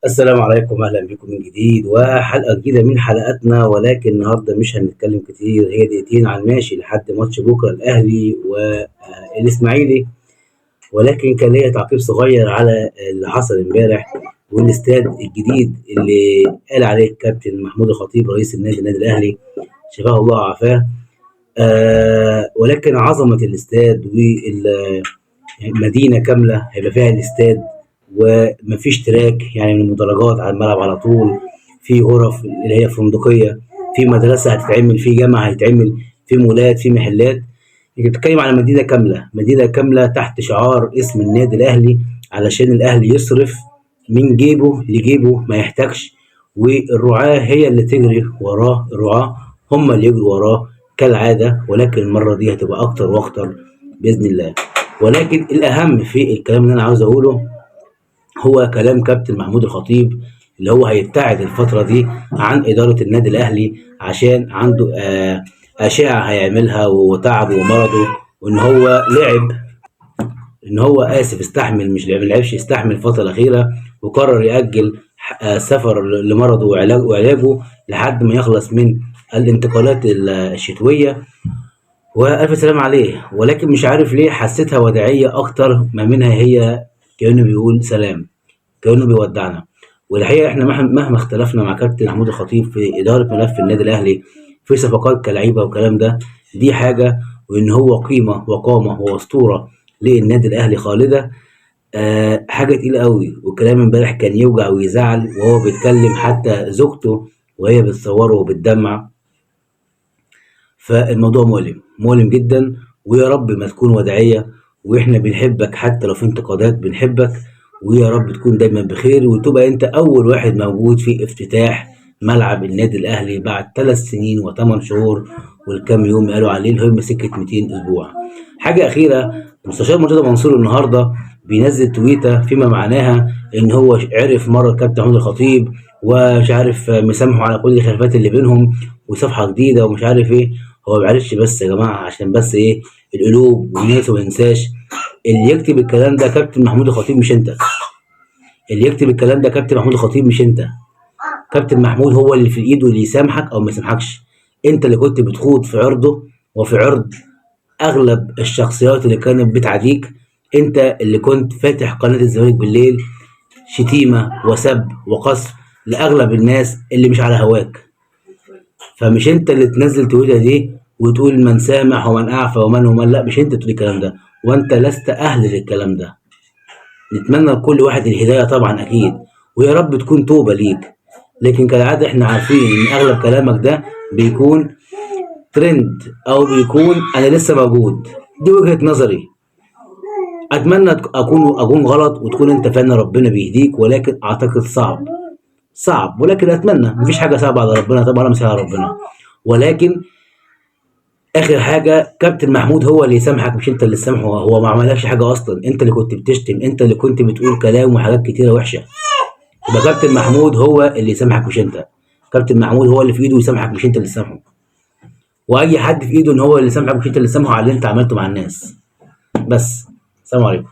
السلام عليكم، أهلا بكم من جديد وحلقة جديدة من حلقاتنا. ولكن النهاردة مش هنتكلم كتير، هي دقيقتين على الماشي لحد ماتش بكرة الأهلي والإسماعيلي. ولكن كان ليا تعقيب صغير على اللي حصل امبارح والاستاد الجديد اللي قال عليه الكابتن محمود الخطيب رئيس النادي الأهلي، شفاه الله وعافاه. ولكن عظمة الاستاد مدينة كاملة هيبقى فيها الاستاد، ومفيش تراك يعني من المدرجات على الملعب على طول، في غرف اللي هي فندقية، في مدرسة هتتعمل، في جامعة هيتعمل، في مولات، في محلات. انت بتتكلم على مدينة كاملة، مدينة كاملة تحت شعار اسم النادي الأهلي، علشان الأهلي يصرف من جيبه لجيبه ما يحتاجش، والرعاة هي اللي تجري وراه، الرعاة هم اللي يجروا وراه كالعادة. ولكن المرة دي هتبقى أكتر وأكتر بإذن الله. ولكن الأهم في الكلام اللي أنا عاوز أقوله هو كلام كابتن محمود الخطيب، اللي هو هيبتعد الفترة دي عن إدارة النادي الأهلي عشان عنده أشعة هيعملها وتعبه ومرضه، وإن هو لعب، إن هو آسف استحمل، مش لعب، ملعبش، يستحمل الفترة الأخيرة، وقرر يأجل سفر لمرضه وعلاجه لحد ما يخلص من الانتقالات الشتوية، وألف سلام عليه. ولكن مش عارف ليه حسيتها وداعية أكتر ما منها هي كأنه بيقول سلام، كأنه بيودعنا. والحقيقة احنا مهما اختلفنا مع كابتن محمود الخطيب في إدارة ملف النادي الأهلي في صفقات كلعيبة والكلام ده، دي حاجة، وإن هو قيمة وقامة وأسطورة للنادي الأهلي خالدة، حاجة تقيلة قوي. والكلام امبارح كان يوجع ويزعل، وهو بيتكلم حتى زوجته وهي بتصوره وبتدمع. فالموضوع مؤلم، مؤلم جدا. ويا رب ما تكون وداعية، واحنا بنحبك حتى لو في انتقادات بنحبك، ويا رب تكون دايما بخير، وتبقى انت اول واحد موجود في افتتاح ملعب النادي الاهلي بعد 3 سنين و8 شهور والكام يوم قالوا عليه، اللي هم سكه 200 اسبوع. حاجه اخيره، مستشار مرتضى منصور النهارده بينزل تويته فيما معناها ان هو عرف مره الكابتن محمود الخطيب، ومش عارف مسامحه على كل الخلافات اللي بينهم، وصفحه جديده ومش عارف ايه. هو معلش بس يا جماعه، عشان بس ايه القلوب والناس ما ينساش، اللي يكتب الكلام ده كابتن محمود الخطيب مش انت. اللي يكتب الكلام ده كابتن محمود الخطيب مش انت. كابتن محمود هو اللي في ايده اللي يسامحك او ما يسامحكش. انت اللي كنت بتخوض في عرضه وفي عرض اغلب الشخصيات اللي كانت بتعاديك. انت اللي كنت فاتح قناه الزمالك بالليل شتيمه وسب وقصف لاغلب الناس اللي مش على هواك. فمش انت اللي تنزل تويتر دي وتقول من سامح ومن اعفى ومن لا، مش انت تقول الكلام ده، وانت لست اهل للكلام ده. نتمنى لكل واحد الهدايه طبعا اكيد، ويا رب تكون توبه ليك. لكن كالعاده احنا عارفين ان اغلب كلامك ده بيكون ترند، او بيكون انا لسه موجود. دي وجهه نظري، اتمنى اكون غلط وتكون انت فعلا ربنا بيهديك، ولكن اعتقد صعب، صعب. ولكن اتمنى، مفيش حاجه صعبه على ربنا طبعا، ولا مسهل على ربنا. ولكن اخر حاجه كابتن محمود هو اللي يسامحك مش انت اللي تسامحه. هو ما عملكش حاجه اصلا، انت اللي كنت بتشتم، انت اللي كنت بتقول كلام وحاجات كتيره وحشه. يبقى كابتن محمود هو اللي يسامحك مش انت. كابتن محمود هو اللي في ايده يسامحك مش انت اللي تسامحه. واي حد في ايده ان هو اللي يسامحك مش انت اللي تسامحه على اللي انت عملته مع الناس. بس. السلام عليكم.